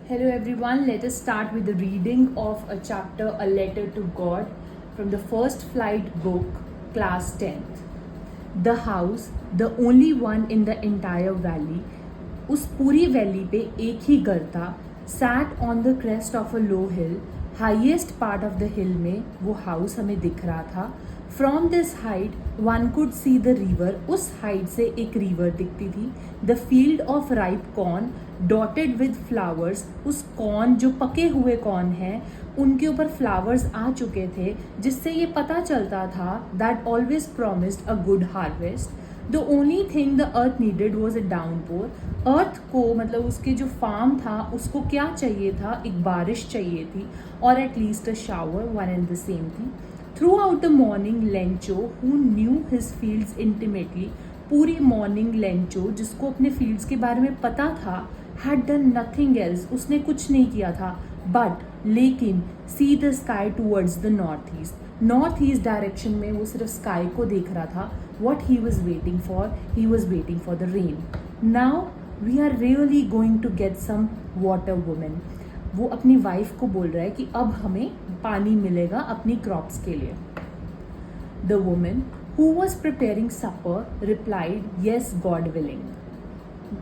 Hello everyone, let us start with the reading of a chapter, A Letter to God, from the First Flight book, class 10th. The house, the only one in the entire valley, उस पूरी valley पे एक ही घर था, sat on the crest of a low hill, highest part of the hill में वो house हमें दिख रहा था. From this height one could see the river, उस हाइट से एक रिवर दिखती थी. The field of ripe corn dotted with flowers, उस कॉर्न जो पके हुए कॉर्न हैं उनके ऊपर फ्लावर्स आ चुके थे, जिससे ये पता चलता था that always promised a good harvest. The only thing the earth needed was a downpour. अर्थ को मतलब उसके जो फार्म था उसको क्या चाहिए था, एक बारिश चाहिए थी, और at least a shower, one and the same thing. Throughout the morning, Lencho, who knew his fields intimately, पूरी मॉर्निंग लेंचो जिसको अपने फील्ड्स के बारे में पता था, had done nothing else, उसने कुछ नहीं किया था, but लेकिन see the sky towards the north east direction में वो सिर्फ स्काई को देख रहा था. What he was waiting for the rain. Now we are really going to get some water, woman. वो अपनी वाइफ को बोल रहा है कि अब हमें पानी मिलेगा अपनी क्रॉप्स के लिए. The woman who was preparing supper replied, yes, God willing.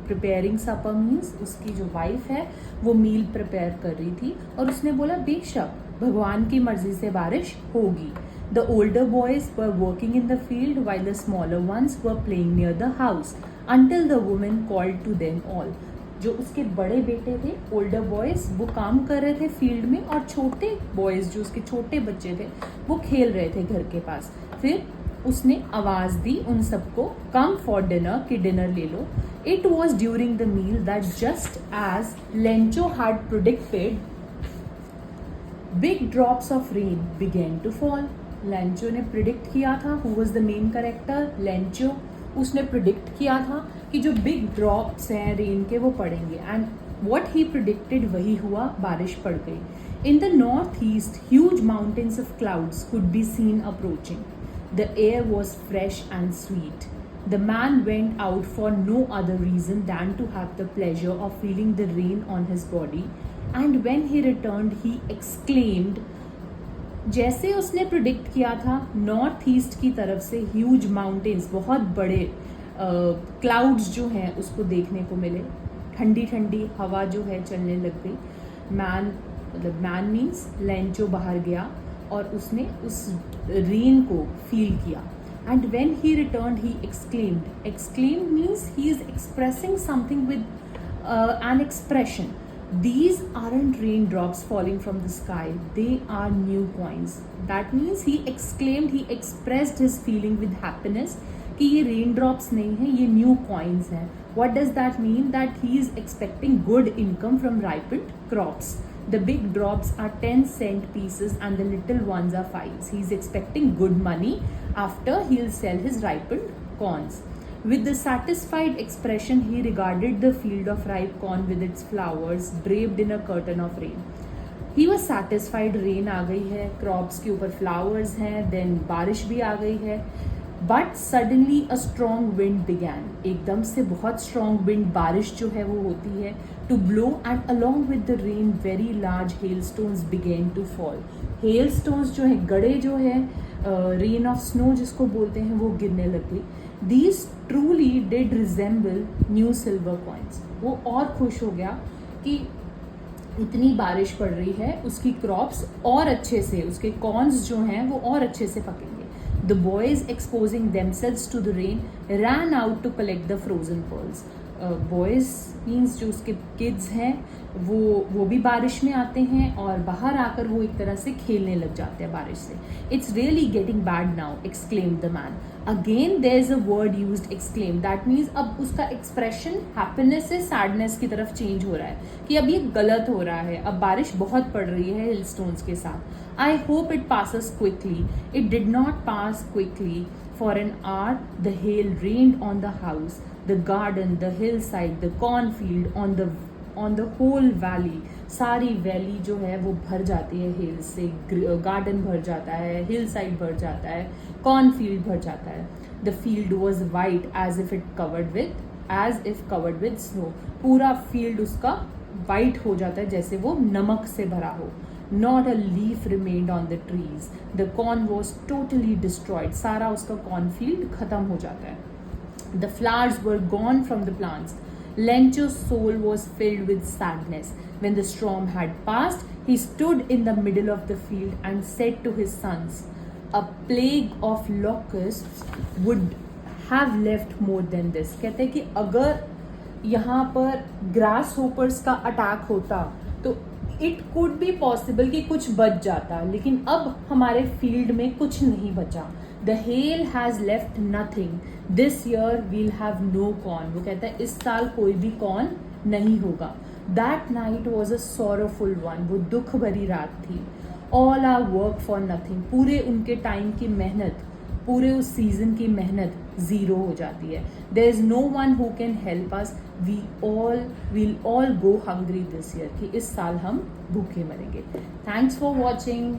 Preparing supper means उसकी जो वाइफ है वो मील प्रिपेयर कर रही थी और उसने बोला बेशक भगवान की मर्जी से बारिश होगी. The older boys were working in the field while the smaller ones were playing near the house until the woman called to them all. जो उसके बड़े बेटे थे, ओल्डर बॉयज, वो काम कर रहे थे फील्ड में, और छोटे बॉयज जो उसके छोटे बच्चे थे वो खेल रहे थे घर के पास. फिर उसने आवाज दी उन सबको, कम फॉर डिनर, कि डिनर ले लो. It was during the meal that just as Lencho had predicted big drops of rain began to fall. Lencho ने प्रिडिक्ट किया था, who was the main character, Lencho. उसने प्रिडिक्ट किया था कि जो बिग ड्रॉप्स हैं रेन के वो पड़ेंगे, एंड व्हाट ही प्रिडिक्टेड वही हुआ, बारिश पड़ गई. In the north east huge mountains of clouds could be seen approaching. The air was fresh and sweet. The man went out for no other reason than to have the pleasure of feeling the rain on his body, and when he returned he exclaimed. जैसे उसने predict किया था, north east की तरफ से huge mountains, बहुत बड़े clouds जो हैं उसको देखने को मिले. ठंडी ठंडी हवा जो है चलने लग गई. मैन मीन्स लेंचो बाहर गया और उसने उस रेन को फील किया. And when he returned he exclaimed means he is expressing something with an expression. These aren't raindrops falling from the sky, they are new coins. That means he exclaimed, he expressed his feeling with happiness कि ये raindrops नहीं हैं, ये new coins हैं. What does that mean? That he is expecting good income from ripened crops. The big drops are 10-cent pieces and the little ones are 5s. He is expecting good money after he'll sell his ripened corns. With the satisfied expression, he regarded the field of ripe corn with its flowers draped in a curtain of rain. He was satisfied. Rain आ गई है, crops के ऊपर flowers हैं, then बारिश भी आ गई है. But suddenly a strong wind began. एकदम से बहुत strong wind, बारिश जो है वो होती है, to blow, and along with the rain very large hailstones began to fall. Hailstones जो है, गड़े जो है, rain of snow जिसको बोलते हैं, वो गिरने लग गई. These truly did resemble new silver coins. वो और खुश हो गया कि इतनी बारिश पड़ रही है, उसकी क्रॉप्स और अच्छे से, उसके कॉर्न्स जो हैं वो और अच्छे से पकेंगे. The boys, exposing themselves to the rain, ran out to collect the frozen pearls. Boys means जो उसके किड्स हैं वो भी बारिश में आते हैं और बाहर आकर वो एक तरह से खेलने लग जाते हैं बारिश से. It's really getting bad now, exclaimed the man. Again there is a word used, exclaim. That means अब उसका एक्सप्रेशन हैप्पीनेस से सैडनेस की तरफ चेंज हो रहा है कि अब ये गलत हो रहा है, अब बारिश बहुत पड़ रही है हिल स्टोन्स के साथ. I hope it passes quickly. It did not pass quickly. For an hour the hail rained on the house, the garden, the hillside, the cornfield, on the whole valley. सारी वैली जो है वो भर जाती है hello से. Garden भर जाता है, हिल साइड भर जाता है, कॉर्नफील्ड भर जाता है. The field was white as if covered with snow. पूरा फील्ड उसका वाइट हो जाता है जैसे वो नमक से भरा हो. Not a leaf remained on the trees. The corn was totally destroyed. सारा उसका cornfield खत्म हो जाता है. The flowers were gone from the plants. Lencho's soul was filled with sadness. When the storm had passed, he stood in the middle of the field and said to his sons, "A plague of locusts would have left more than this." कहते हैं कि अगर यहाँ पर grass hoppers का attack होता तो it could be possible कि कुछ बच जाता, लेकिन अब हमारे फील्ड में कुछ नहीं बचा. The hail has left nothing. This year will have no corn. वो कहता है इस साल कोई भी कॉर्न नहीं होगा. That night was a sorrowful one. वो दुख भरी रात थी. All our work for nothing. पूरे उनके टाइम की मेहनत, पूरे उस सीजन की मेहनत जीरो हो जाती है. There is no one who can help us. we'll all go hungry this year. कि इस साल हम भूखे मरेंगे. Thanks for watching.